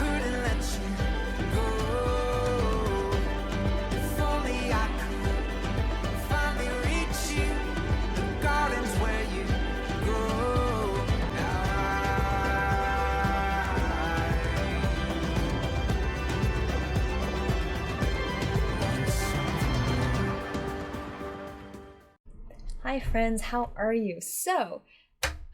couldn't let you go. If only I could finally reach you, the gardens where you grow. Now Hi friends, how are you? So,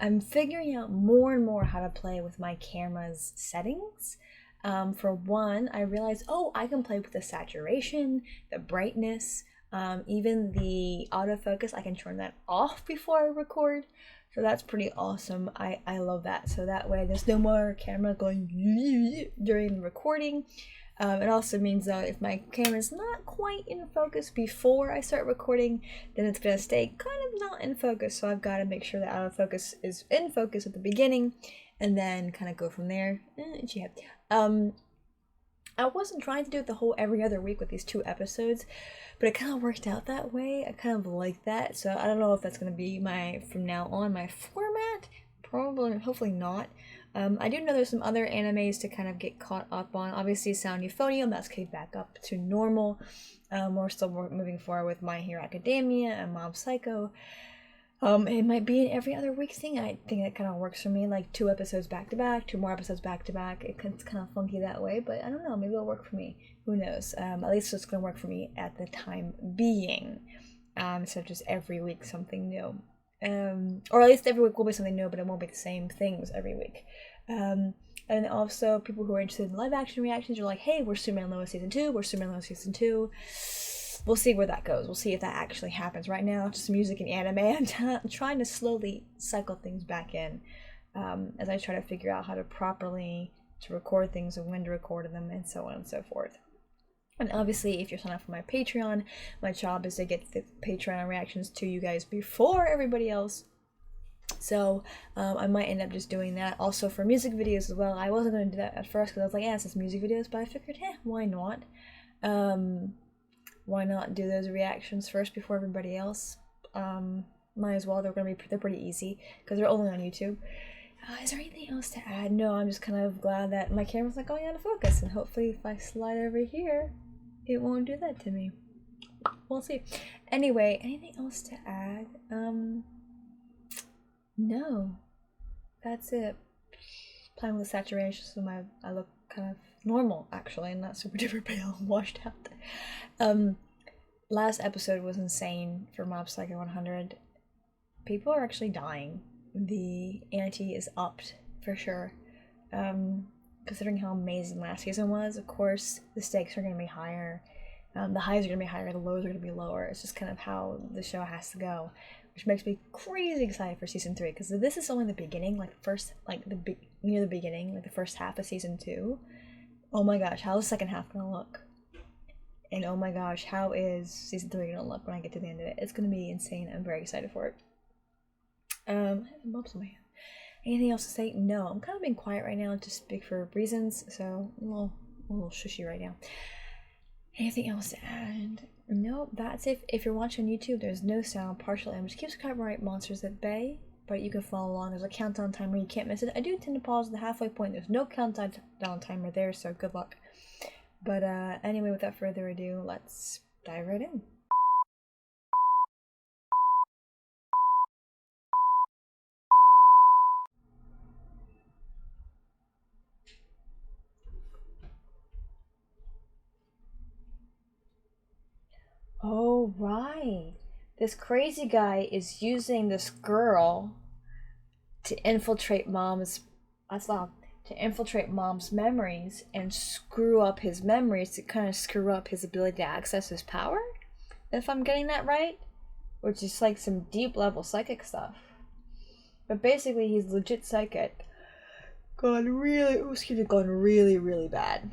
I'm figuring out more and more how to play with my camera's settings. For one, I realized, oh, I can play with the saturation, the brightness, even the autofocus. I can turn that off before I record. So that's pretty awesome. I love that. So that way there's no more camera going during the recording. It also means that if my camera's not quite in focus before I start recording, then it's going to stay kind of not in focus. So I've got to make sure that autofocus is in focus at the beginning and then kind of go from there. I wasn't trying to do it the whole every other week with these 2 episodes, but it kind of worked out that way. I kind of like that. So I don't know if that's going to be from now on, my format. Probably, hopefully not. I do know there's some other animes to kind of get caught up on. Obviously, Sound Euphonium, that's kicked back up to normal. We're still moving forward with My Hero Academia and Mob Psycho. It might be an every other week thing. I think that kind of works for me, like 2 episodes back to back, 2 more episodes back to back. It's kind of funky that way, but I don't know. Maybe it'll work for me. Who knows? At least it's going to work for me at the time being. So just every week something new. Or at least every week will be something new, but it won't be the same things every week. And also people who are interested in live action reactions are like, hey, we're Superman Lois season 2, we're Superman Lois season 2. We'll see where that goes. We'll see if that actually happens. Right now, it's just music and anime. I'm trying to slowly cycle things back in as I try to figure out how to properly record things and when to record them and so on and so forth. And obviously, if you're signed up for my Patreon, my job is to get the Patreon reactions to you guys before everybody else. So I might end up just doing that. Also for music videos as well. I wasn't going to do that at first because I was like, yeah, it's just music videos. But I figured, why not? Why not do those reactions first before everybody else? Might as well. They're pretty easy because they're only on YouTube. Is there anything else to add? No, I'm just kind of glad that my camera's not going out of focus, and hopefully if I slide over here, it won't do that to me. We'll see. Anyway, anything else to add? No. That's it. Playing with the saturation so I look kind of normal, actually, and not super duper pale and washed out. Last episode was insane for Mob Psycho 100. People are actually dying. The ante is upped for sure. Considering how amazing last season was, of course the stakes are going to be higher. The highs are going to be higher, the lows are going to be lower. It's just kind of how the show has to go, which makes me crazy excited for season 3, because this is only the beginning, near the beginning, like the first half of season 2. Oh my gosh, how's the second half going to look? And oh my gosh, how is season 3 going to look when I get to the end of it? It's going to be insane. I'm very excited for it. I have bumps on my hand. Anything else to say? No, I'm kind of being quiet right now, just big for reasons, so I'm a little shushy right now. Anything else to add? Nope, that's it. If you're watching on YouTube, there's no sound, partial image. Keeps copyright monsters at bay, but you can follow along. There's a countdown timer, you can't miss it. I do tend to pause at the halfway point. There's no countdown timer there, so good luck. But anyway, without further ado, let's dive right in. Oh, right. This crazy guy is using this girl to infiltrate mom's memories and screw up his memories to kind of screw up his ability to access his power, if I'm getting that right, which is like some deep level psychic stuff. But basically he's legit psychic gone really, really bad.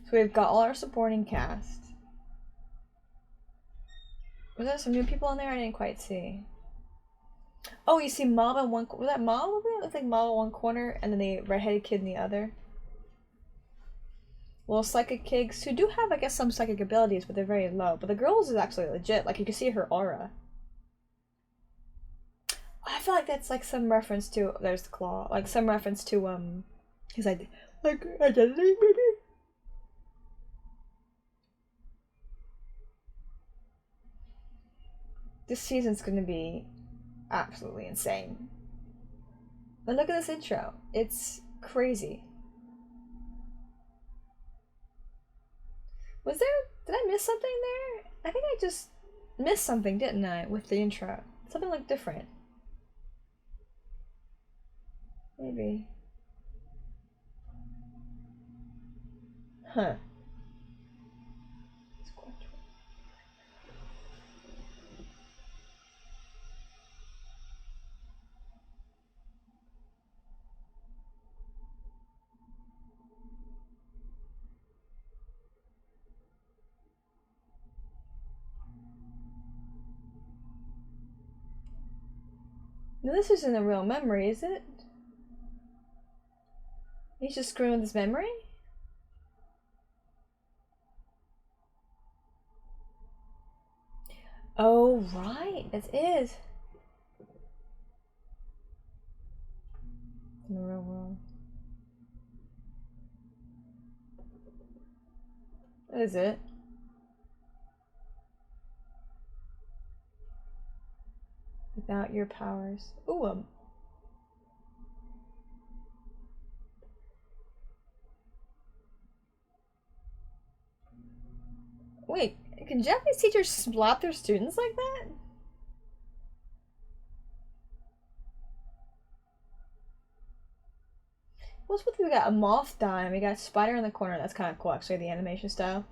So we've got all our supporting cast. Was there some new people in there? I didn't quite see. Oh, you see Mom in one. Was that Mom over there? It looked like Mom in one corner, and then the redheaded kid in the other. Little psychic kids who do have, I guess, some psychic abilities, but they're very low. But the girls is actually legit. Like, you can see her aura. I feel like that's like some reference to, there's the claw, like some reference to his like identity maybe. This season's gonna be absolutely insane. And look at this intro. It's crazy. Was there, did I miss something there? I think I just missed something, didn't I, with the intro? Something like different. Maybe. Huh. No, this isn't a real memory, is it? He's just screwing with his memory? Oh, right. It is. In the real world. What is it? Without your powers. Ooh, wait, can Japanese teachers slap their students like that? What's with, we got a moth dime, we got spider in the corner, that's kind of cool actually, the animation style.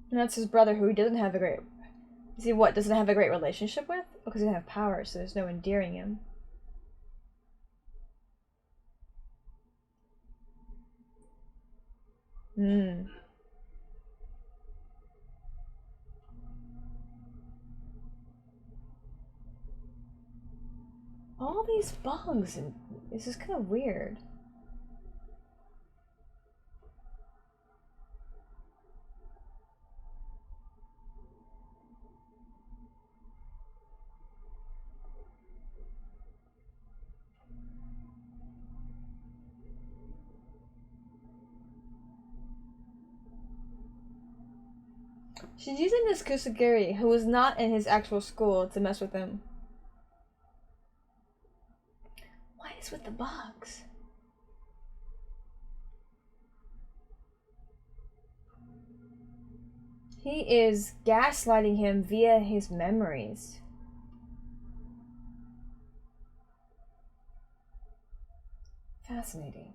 And that's his brother who he doesn't have a great... Is he what, doesn't have a great relationship with? Oh, because he doesn't have power, so there's no endearing him. Hmm. All these bugs, and this is kind of weird. She's using this Kusagiri, who was not in his actual school, to mess with him. What is with the bugs? He is gaslighting him via his memories. Fascinating.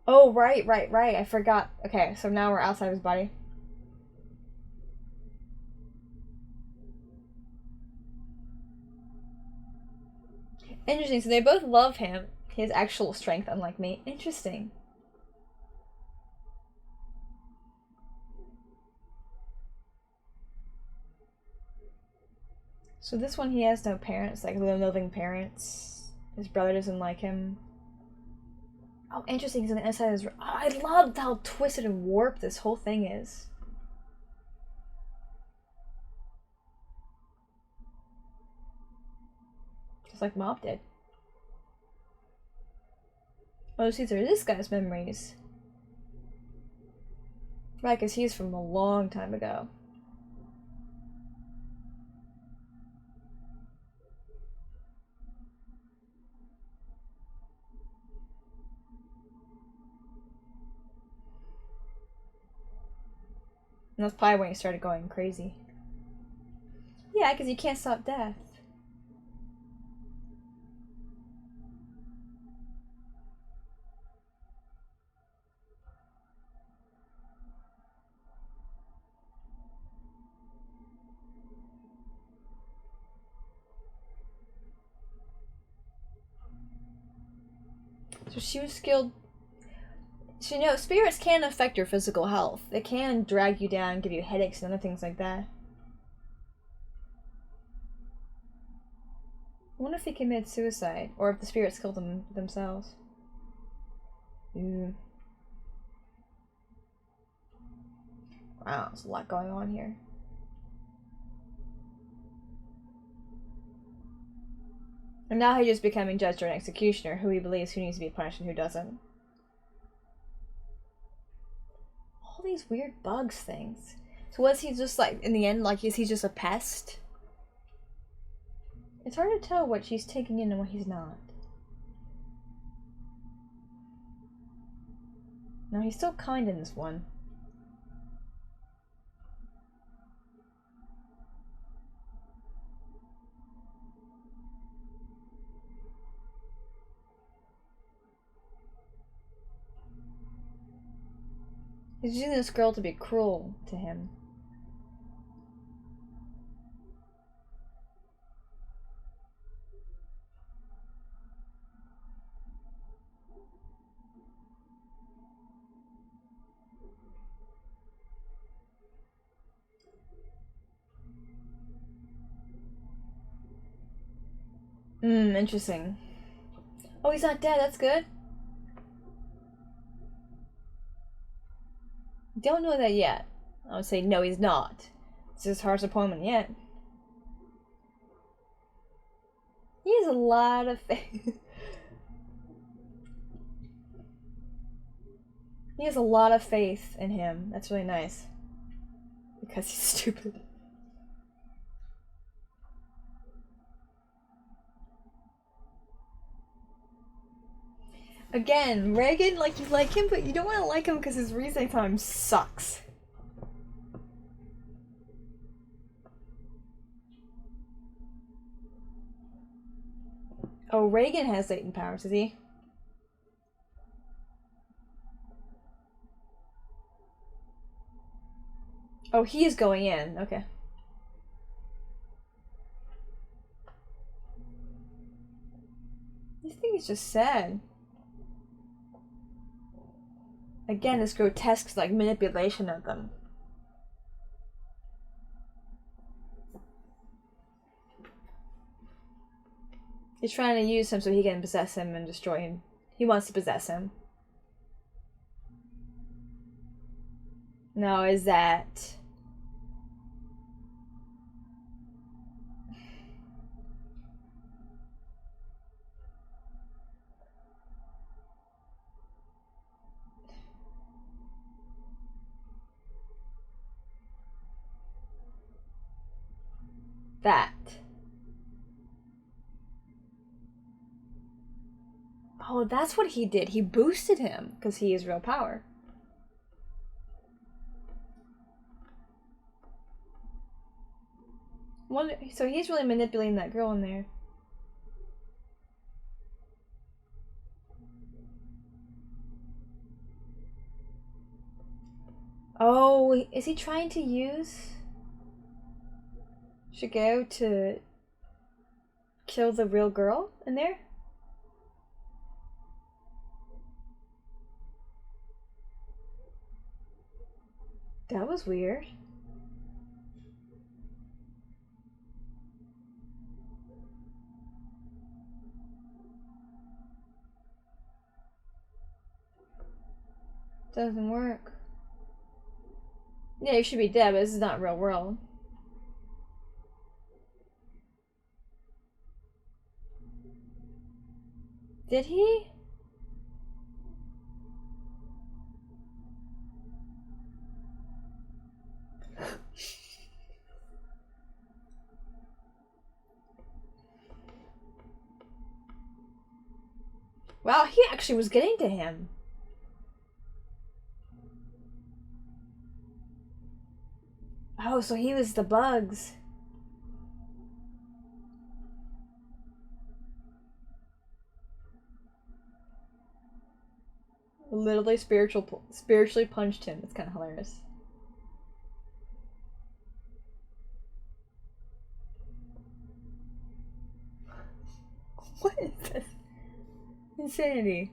Oh, right. I forgot. Okay, so now we're outside of his body. Interesting, so they both love him. His actual strength, unlike me. Interesting. So this one, he has no parents, like no living parents. His brother doesn't like him. Oh, interesting, he's on the inside of his... Oh, I loved how twisted and warped this whole thing is. Just like Mob did. Oh, these are this guy's memories. Right, because he's from a long time ago. And that's probably when he started going crazy. Yeah, because you can't stop death. So she was skilled. So, you know, spirits can affect your physical health. They can drag you down, give you headaches and other things like that. I wonder if he committed suicide, or if the spirits killed them themselves. Wow, there's a lot going on here. And now he's just becoming judge or an executioner, who he believes who needs to be punished and who doesn't. All these weird bugs things. So was he just like, in the end, like, is he just a pest? It's hard to tell what she's taking in and what he's not. No, he's still kind in this one. He's using this girl to be cruel to him. Interesting. Oh, he's not dead, that's good. Don't know that yet. I would say no, he's not. It's his hardest opponent yet. He has a lot of faith. He has a lot of faith in him. That's really nice. Because he's stupid. Again, Reagan, like, you like him, but you don't want to like him because his reasoning time sucks. Oh, Reagan has latent powers, does he? Oh, he is going in. Okay. I think he's just sad. Again, this grotesque, like, manipulation of them. He's trying to use him so he can possess him and destroy him. He wants to possess him. No, is that... that. Oh, that's what he did. He boosted him because he is real power. So he's really manipulating that girl in there. Oh, is he trying to use Shigeru to kill the real girl in there? That was weird. Doesn't work. Yeah, you should be dead, but this is not real world. Did he? Wow, he actually was getting to him. Oh, so he was the bugs. Literally spiritually punched him. It's kind of hilarious. What is this? Insanity.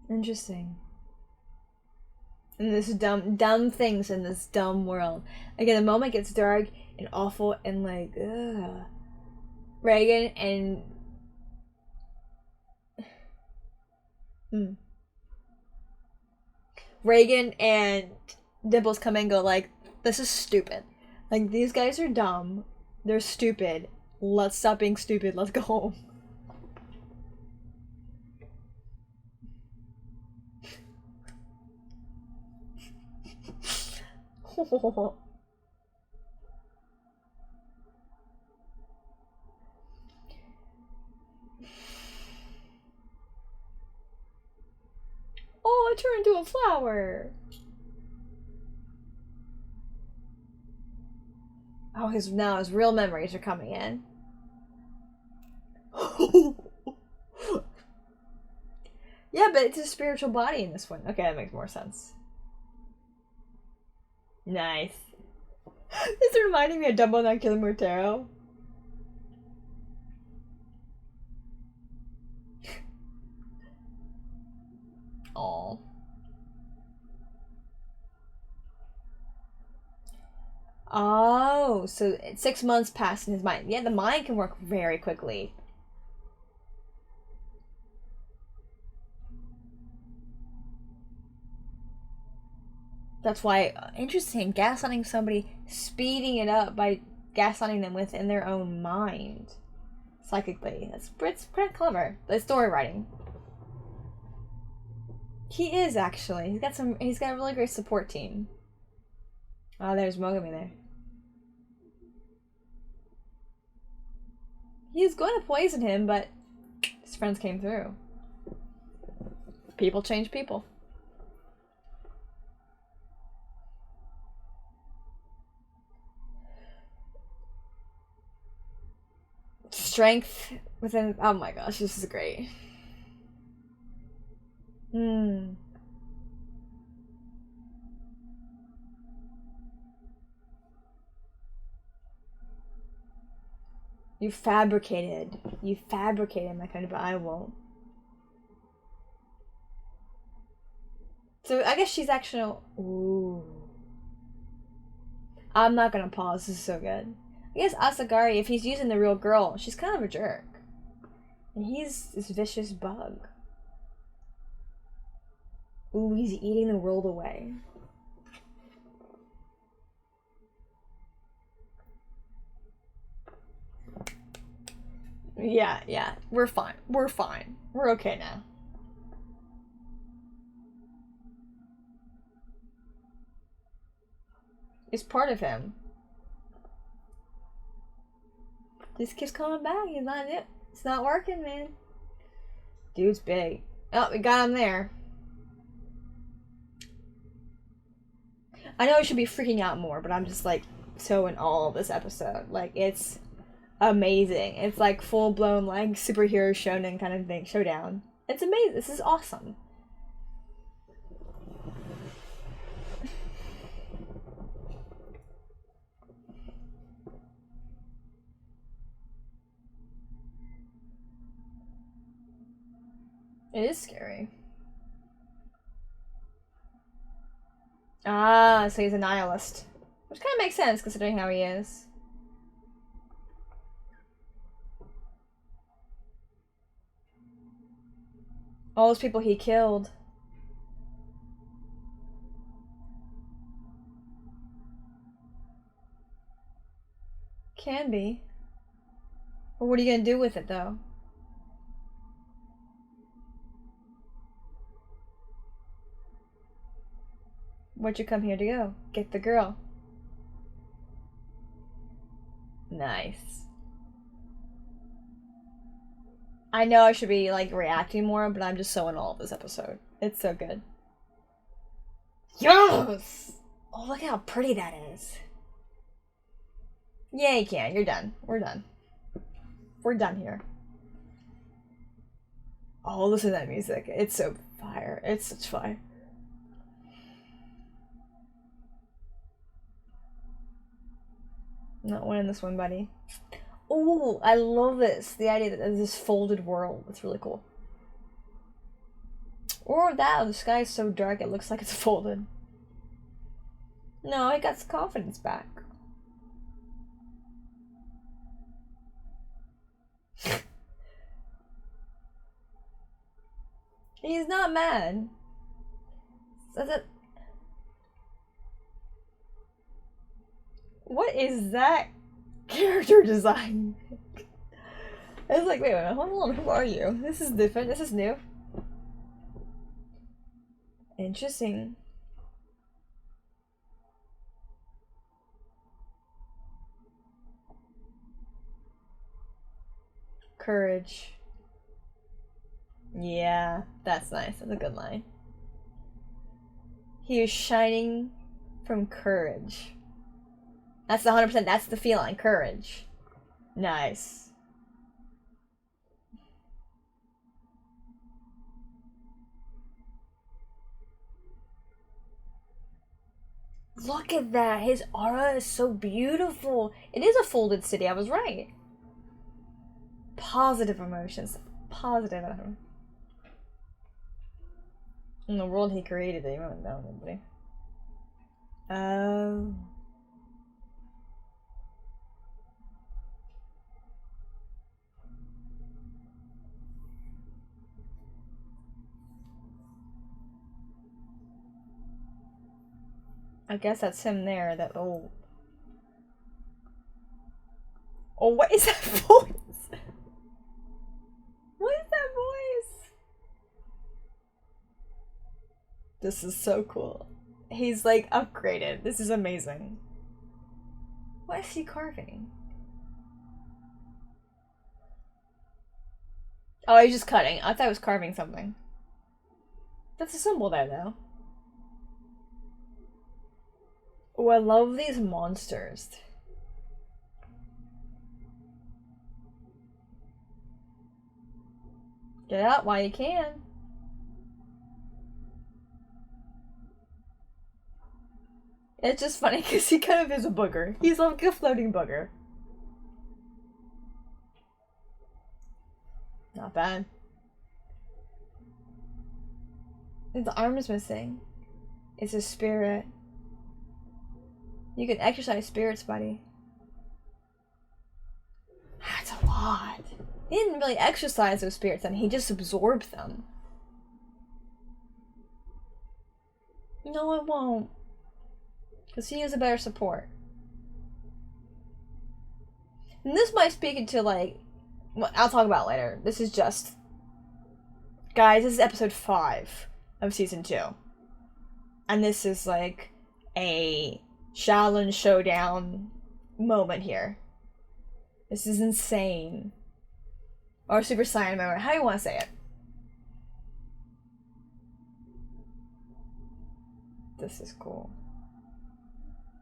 Interesting. in this dumb things in this dumb world. Again, the moment gets dark and awful and like, ugh. Reagan and Reagan and Dimples come in and go like, this is stupid. Like, these guys are dumb. They're stupid. Let's stop being stupid. Let's go home. Oh, I turned into a flower. Oh, his real memories are coming in. Yeah, but it's a spiritual body in this one. Okay, that makes more sense. Nice. This is reminding me of Dumbo Not Killing Mortero. Aww. Oh, so 6 months passed in his mind. Yeah, the mind can work very quickly. That's why, interesting, gaslighting somebody, speeding it up by gaslighting them within their own mind. Psychically. It's pretty clever. The story writing. He is, actually. He's got a really great support team. Oh, there's Mogami there. He was going to poison him, but his friends came through. People change people. Strength within... Oh my gosh, this is great. You fabricated my kind of I won't. So I guess she's actually... Ooh. I'm not gonna pause, this is so good. I guess Asagari, if he's using the real girl, she's kind of a jerk. And he's this vicious bug. Ooh, he's eating the world away. Yeah. We're fine. We're okay now. It's part of him. This kid's coming back. He's not it. It's not working, man. Dude's big. Oh, we got him there. I know I should be freaking out more, but I'm just like so in awe of this episode. Like, it's amazing. It's like full blown like superhero shonen kind of thing. Showdown. It's amazing. This is awesome. It is scary. Ah, so he's a nihilist. Which kind of makes sense considering how he is. All those people he killed. Can be. But what are you gonna do with it, though? What'd you come here to go? Get the girl. Nice. I know I should be, like, reacting more, but I'm just so in awe of this episode. It's so good. Yes! Oh, look how pretty that is. Yeah, you can. You're done. We're done. We're done here. Oh, listen to that music. It's so fire. It's such fire. Not winning this one, buddy. Oh, I love this. The idea that there's this folded world. It's really cool. Or that, the sky is so dark it looks like it's folded. No, he got his confidence back. He's not mad. What is that character design? I was like, wait, hold on, who are you? This is different, this is new. Interesting. Courage. Yeah, that's nice. That's a good line. He is shining from courage. That's 100%. That's the feeling. Courage. Nice. Look at that. His aura is so beautiful. It is a folded city. I was right. Positive emotions. Positive emotions. In the world he created, they won't know nobody. Oh. I guess that's him there. That oh. Oh, what is that voice? What is that voice? This is so cool. He's like upgraded. This is amazing. What is he carving? Oh, he's just cutting. I thought he was carving something. That's a symbol there, though. Oh, I love these monsters. Get out while you can. It's just funny because he kind of is a booger. He's like a floating booger. Not bad. The arm is missing. It's a spirit. You can exercise spirits, buddy. That's a lot. He didn't really exercise those spirits then, he just absorbed them. No, it won't. Because he is a better support. And this might speak into, like, well, I'll talk about it later. This is just... Guys, this is episode 5 of season 2. And this is, like, a Shaolin showdown moment here. This is insane. Or Super Saiyan moment, how do you want to say it? This is cool.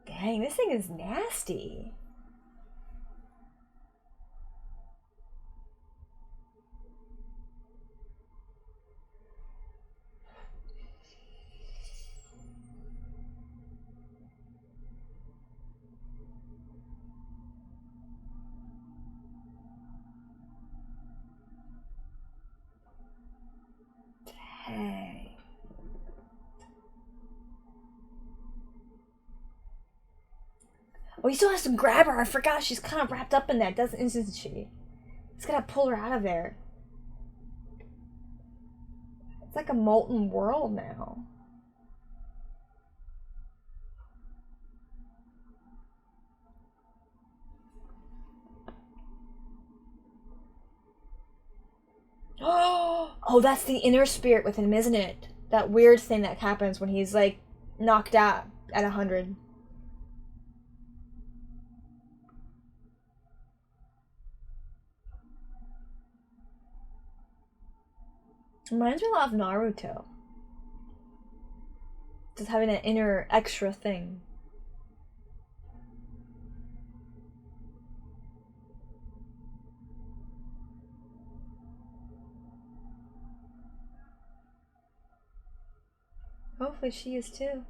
Dang, this thing is nasty. Dang. Oh, he still has to grab her. I forgot she's kind of wrapped up in that, isn't she? He's gotta pull her out of there. It's like a molten world now. Oh, that's the inner spirit within him, isn't it? That weird thing that happens when he's like knocked out at 100. Reminds me a lot of Naruto. Just having that inner extra thing. Hopefully she is too.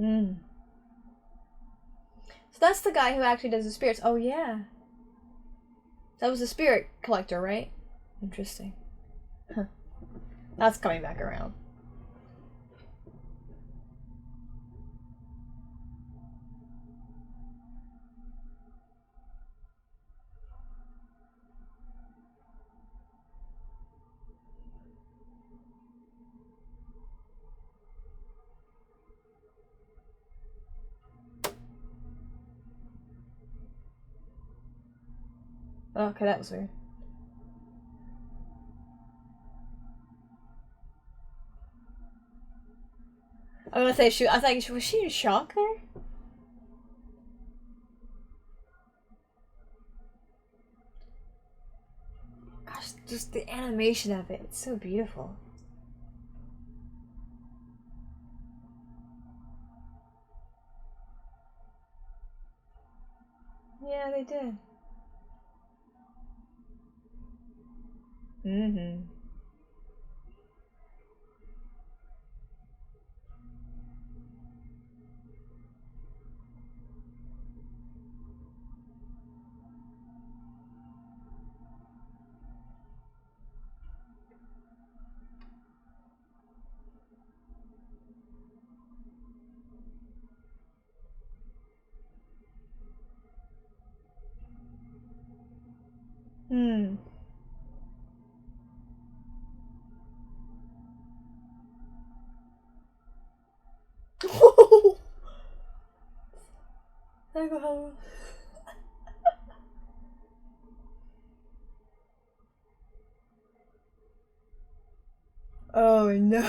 Mm. So that's the guy who actually does the spirits. Oh, yeah. That was the spirit collector, right? Interesting. Huh. That's coming back around. Okay, that was weird. I'm gonna say I thought, was she in shock there? Gosh, just the animation of it. It's so beautiful. Yeah, they did. Mm-hmm. Hmm. Oh no.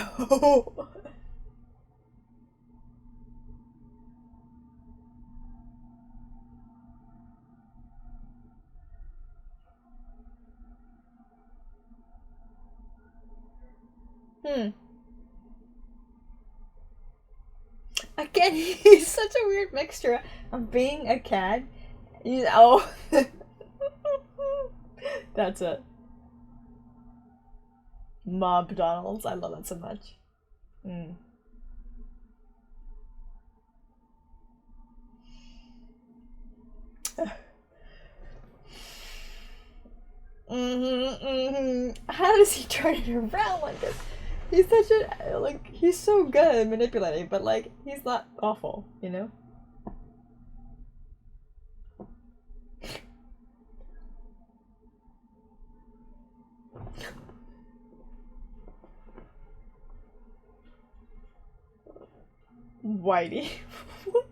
Hmm. Again, he's such a weird mixture of being a cat. Oh. That's it. Mob Donalds. I love that so much. Mm. How does he turn it around like this? He's such a he's so good at manipulating, but he's not awful, you know? Whitey. What?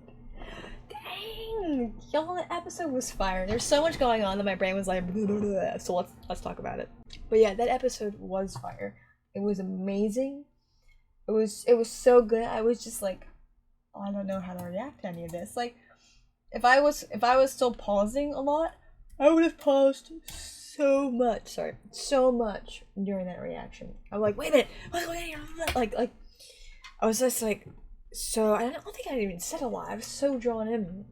Dang! Y'all, the episode was fire. There's so much going on that my brain was like, blah, blah, blah. So let's talk about it. But yeah, that episode was fire. It was amazing. It was so good. I was just like, oh, I don't know how to react to any of this. Like, if I was still pausing a lot, I would have paused so much during that reaction. I'm like, wait a minute, what's going on? Like, I was just like, so I don't think I even said a lot. I was so drawn in.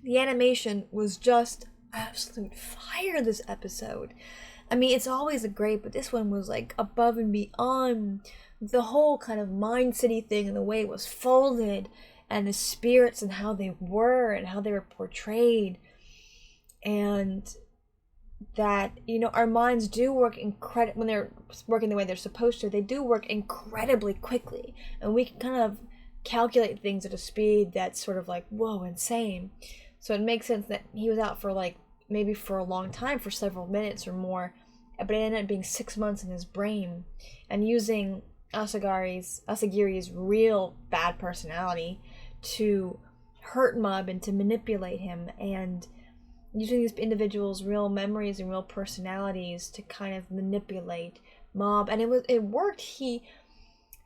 The animation was just absolute fire this episode. I mean, it's always a great, but this one was like above and beyond. The whole kind of Mind City thing and the way it was folded, and the spirits and how they were portrayed, and that, our minds do work when they're working the way they're supposed to. They do work incredibly quickly, and we can kind of calculate things at a speed that's sort of like, whoa, insane. So it makes sense that he was out for maybe for a long time, for several minutes or more, but it ended up being 6 months in his brain, and using Asagiri's real bad personality to hurt Mob and to manipulate him, and using these individuals' real memories and real personalities to kind of manipulate Mob, and it worked. He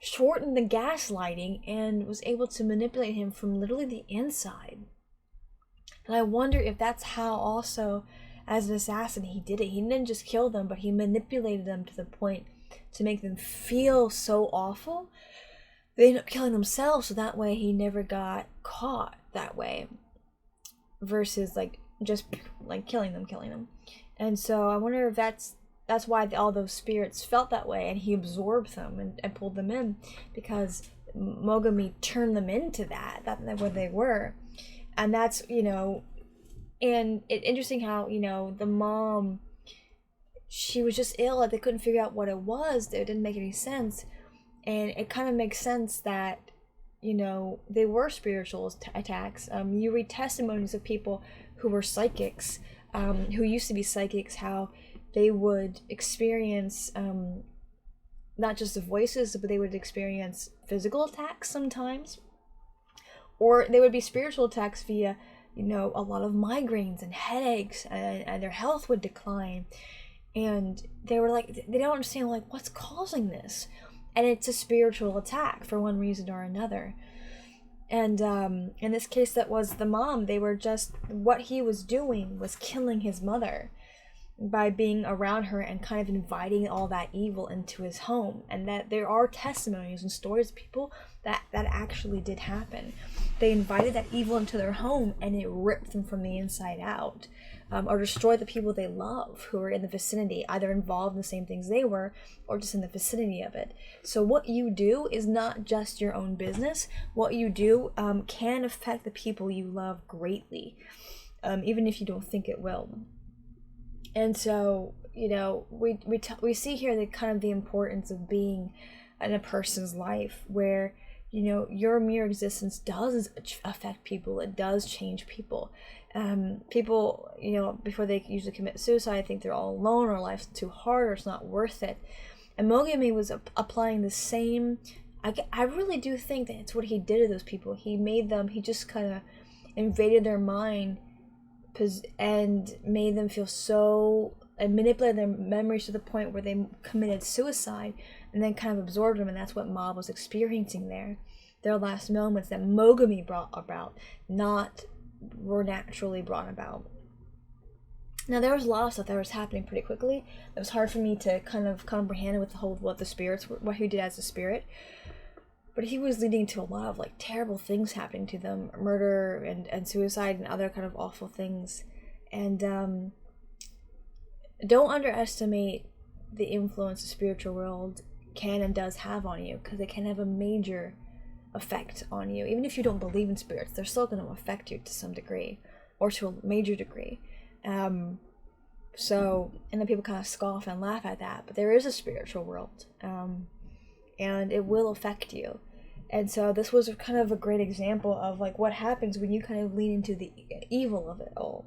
shortened the gaslighting and was able to manipulate him from literally the inside. And I wonder if that's how also, as an assassin, he did it. He didn't just kill them, but he manipulated them to the point to make them feel so awful. They ended up killing themselves, so that way he never got caught that way. Versus just killing them. And so I wonder if that's why all those spirits felt that way, and he absorbed them and pulled them in, because Mogami turned them into that's what they were. And that's, and it's interesting how, the mom, she was just ill, they couldn't figure out what it was. It didn't make any sense. And it kind of makes sense that, they were spiritual attacks. You read testimonies of people who were psychics, who used to be psychics, how they would experience not just the voices, but they would experience physical attacks sometimes. Or they would be spiritual attacks via, a lot of migraines and headaches, and their health would decline. And they were like, they don't understand, like, what's causing this? And it's a spiritual attack for one reason or another. And in this case, that was the mom. They were just, what he was doing was killing his mother by being around her and kind of inviting all that evil into his home. And that there are testimonies and stories of people that actually did happen. They invited that evil into their home, and it ripped them from the inside out. Or destroyed the people they love who were in the vicinity, either involved in the same things they were, or just in the vicinity of it. So what you do is not just your own business. What you do can affect the people you love greatly, even if you don't think it will. And so, we see here the kind of the importance of being in a person's life where, your mere existence does affect people. It does change people. People, before they usually commit suicide, think they're all alone, or life's too hard, or it's not worth it. And Mogami was applying the same. I really do think that it's what he did to those people. He just kind of invaded their mind and made them feel so, and manipulated their memories to the point where they committed suicide, and then kind of absorbed them. And that's what Mob was experiencing there. Their last moments that Mogami brought about, were naturally brought about. Now, there was a lot of stuff that was happening pretty quickly. It was hard for me to kind of comprehend with the whole, what the spirits, what he did as a spirit. But he was leading to a lot of, like, terrible things happening to them. Murder and suicide and other kind of awful things. And don't underestimate the influence the spiritual world can and does have on you, because it can have a major effect on you. Even if you don't believe in spirits, they're still going to affect you to some degree, or to a major degree. And then people kind of scoff and laugh at that, but there is a spiritual world, and it will affect you. And so this was kind of a great example of, like, what happens when you kind of lean into the evil of it all.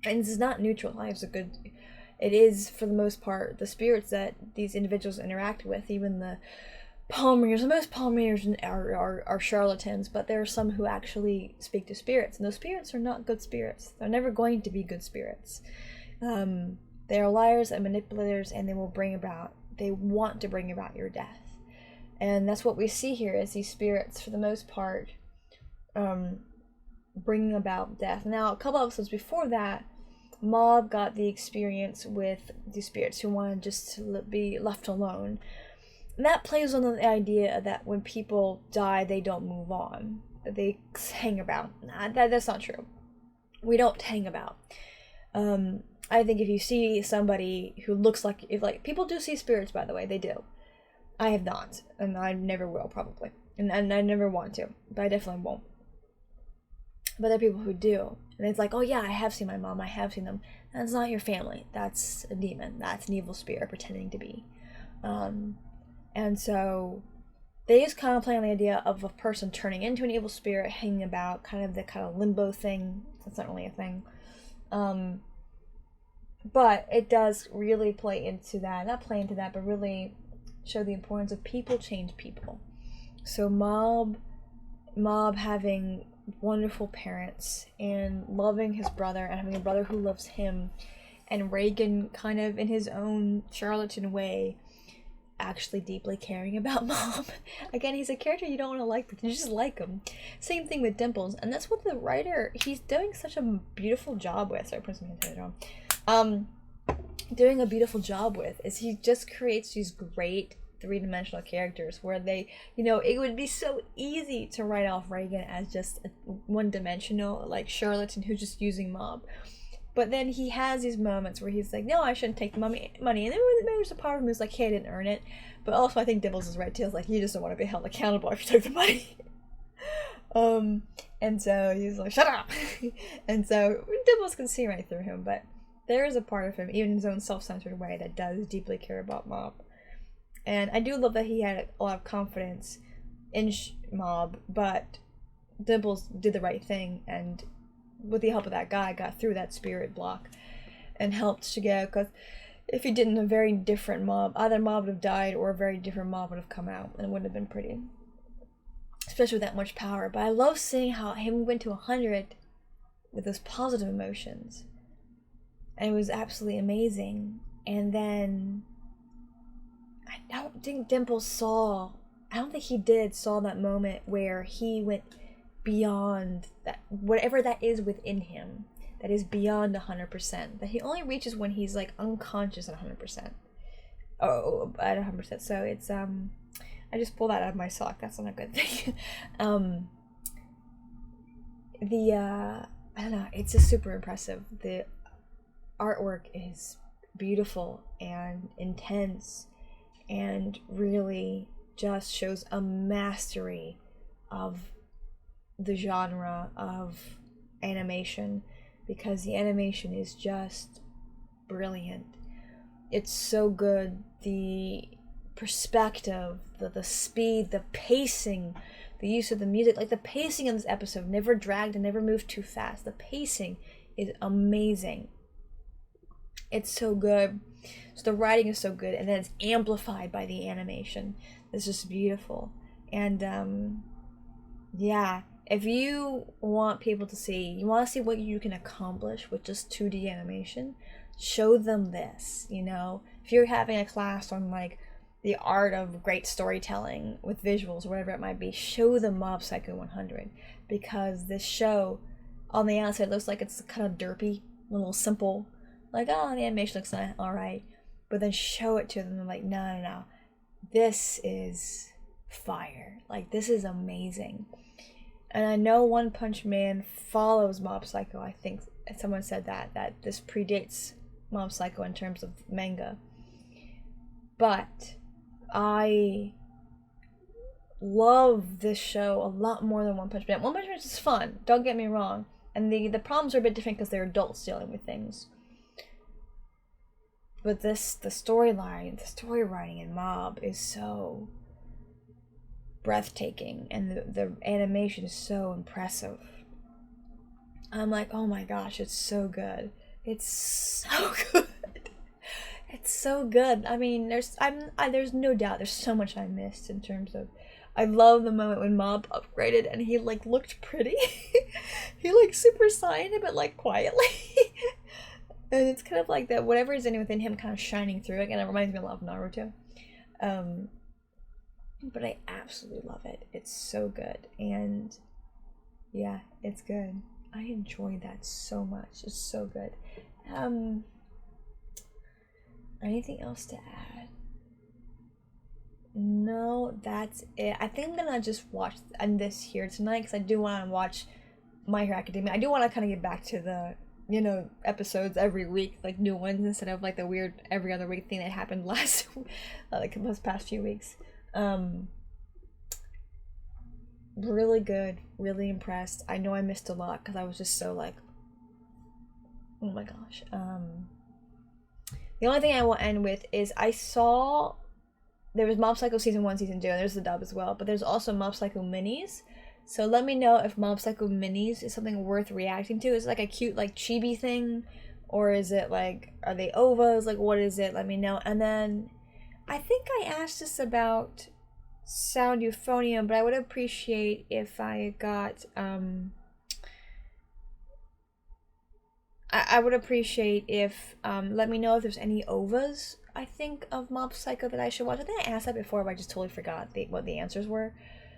And this is not neutral. It is, for the most part, the spirits that these individuals interact with, even the palm readers. Most palm readers are charlatans, but there are some who actually speak to spirits, and those spirits are not good spirits. They're never going to be good spirits. They are liars and manipulators, and they want to bring about your death. And that's what we see here, is these spirits, for the most part, bringing about death. Now, a couple episodes before that, Mob got the experience with these spirits who wanted just to be left alone. And that plays on the idea that when people die, they don't move on. That they hang about. That's not true. We don't hang about. I think if you see somebody who looks like people do see spirits, by the way, they do. I have not, and I never will, probably. And I never want to, but I definitely won't. But there are people who do. And it's like, oh yeah, I have seen my mom, I have seen them. That's not your family. That's a demon. That's an evil spirit pretending to be. And so they just kind of play on the idea of a person turning into an evil spirit, hanging about, kind of the kind of limbo thing. That's not really a thing. But it does really play into that. Not play into that, but really show the importance of people change people. So Mob having wonderful parents and loving his brother and having a brother who loves him, and Reagan kind of in his own charlatan way actually deeply caring about Mom. Again, he's a character you don't want to like, but you just like him. Same thing with Dimples, and that's what the writer, he's doing such a beautiful job with. Sorry, put something into it wrong. Doing a beautiful job with is he just creates these great three-dimensional characters where they, it would be so easy to write off Reagan as just a one-dimensional, like, charlatan who's just using Mob. But then he has these moments where he's like, no, I shouldn't take the money. And then there's a part of him who's like, hey, I didn't earn it. But also I think Dibbles is right too. It's like, you just don't want to be held accountable if you took the money. And so he's like, shut up. And so Dibbles can see right through him, but there is a part of him, even in his own self-centered way, that does deeply care about Mob. And I do love that he had a lot of confidence in Mob, but Dibbles did the right thing, and with the help of that guy, got through that spirit block and helped Shigeo, because if he didn't, a very different Mob, either Mob would have died or a very different Mob would have come out, and it wouldn't have been pretty. Especially with that much power. But I love seeing how him went to 100 with those positive emotions. And it was absolutely amazing. And then I don't think Dimples saw that moment where he went beyond that, whatever that is within him, that is beyond 100%, that he only reaches when he's like unconscious at 100%. Oh, at 100%. So it's I just pulled that out of my sock. That's not a good thing. I don't know. It's just super impressive. The artwork is beautiful and intense, and really just shows a mastery of the genre of animation, because the animation is just brilliant. It's so good. The perspective, the speed, the pacing, the use of the music, like the pacing in this episode never dragged and never moved too fast. The pacing is amazing. It's so good. So the writing is so good, and then it's amplified by the animation. It's just beautiful. And yeah, if you want people to see, you want to see what you can accomplish with just 2D animation, show them this, you know? If you're having a class on like the art of great storytelling with visuals, whatever it might be, show them Mob Psycho 100, because this show on the outside looks like it's kind of derpy, a little simple, like, oh, the animation looks alright, but then show it to them and like, no, this is fire, like this is amazing. And I know One Punch Man follows Mob Psycho. I think someone said that this predates Mob Psycho in terms of manga, but I love this show a lot more than One Punch Man. One Punch Man is fun, don't get me wrong. And the problems are a bit different because they're adults dealing with things. But the storyline, the story writing in Mob is so breathtaking, and the animation is so impressive. I'm like, oh my gosh, it's so good. It's so good. It's so good. I mean, there's no doubt there's so much I missed in terms of, I love the moment when Mob upgraded and he like looked pretty. He like Super Saiyan, but like quietly. And it's kind of like that, whatever is in within him kind of shining through. Again, it reminds me a lot of Naruto. But I absolutely love it. It's so good. And yeah, it's good. I enjoy that so much. It's so good. Anything else to add? No, that's it. I think I'm gonna just watch this here tonight, because I do want to watch My Hero Academia. I do want to kind of get back to the, you know, episodes every week, like new ones, instead of like the weird every other week thing that happened last past few weeks. Really good, really impressed. I know I missed a lot because I was just so like, oh my gosh. The only thing I will end with is I saw there was Mob Psycho season 1, season 2, and there's the dub as well, but there's also Mob Psycho minis. So let me know if Mob Psycho minis is something worth reacting to. Is it like a cute like chibi thing, or is it like, are they OVAs? Like, what is it? Let me know. And then I think I asked this about Sound Euphonium, but I would appreciate if I got I would appreciate if let me know if there's any OVAs, I think, of Mob Psycho that I should watch. I think I asked that before, but I just totally forgot what the answers were.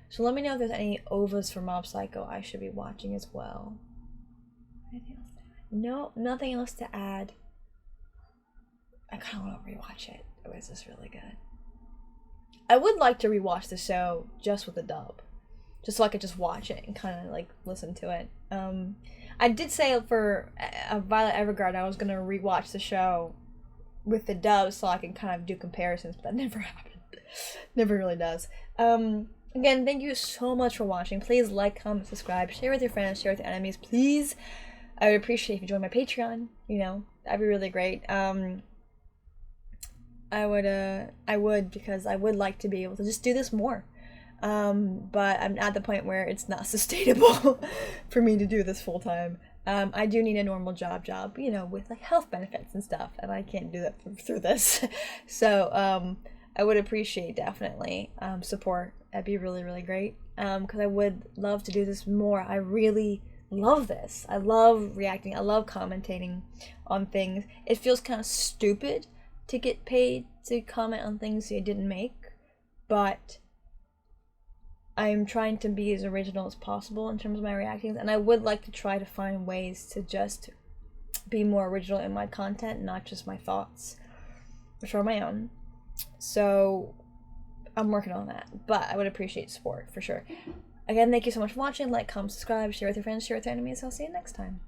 So let me know if there's any OVAs for Mob Psycho I should be watching as well. Anything else to add? No, nothing else to add. I kind of want to rewatch it. It was just really good. I would like to rewatch the show just with the dub, just so I could just watch it and kind of like listen to it. I did say for Violet Evergarden I was gonna rewatch the show with the dub so I can kind of do comparisons, but that never happened. Never really does. Again, thank you so much for watching. Please like, comment, subscribe, share with your friends, share with your enemies, please. I would appreciate if you join my Patreon, you know, that'd be really great. I would because I would like to be able to just do this more. But I'm at the point where it's not sustainable for me to do this full time. I do need a normal job, you know, with like health benefits and stuff, and I can't do that through this. So, I would appreciate definitely support. That'd be really, really great. Because I would love to do this more. I really love this. I love reacting. I love commentating on things. It feels kind of stupid to get paid to comment on things you didn't make, but I'm trying to be as original as possible in terms of my reactions, and I would like to try to find ways to just be more original in my content, not just my thoughts, which are my own. So I'm working on that, but I would appreciate support for sure. Again, thank you so much for watching. Like, comment, subscribe, share with your friends, share with your enemies. I'll see you next time.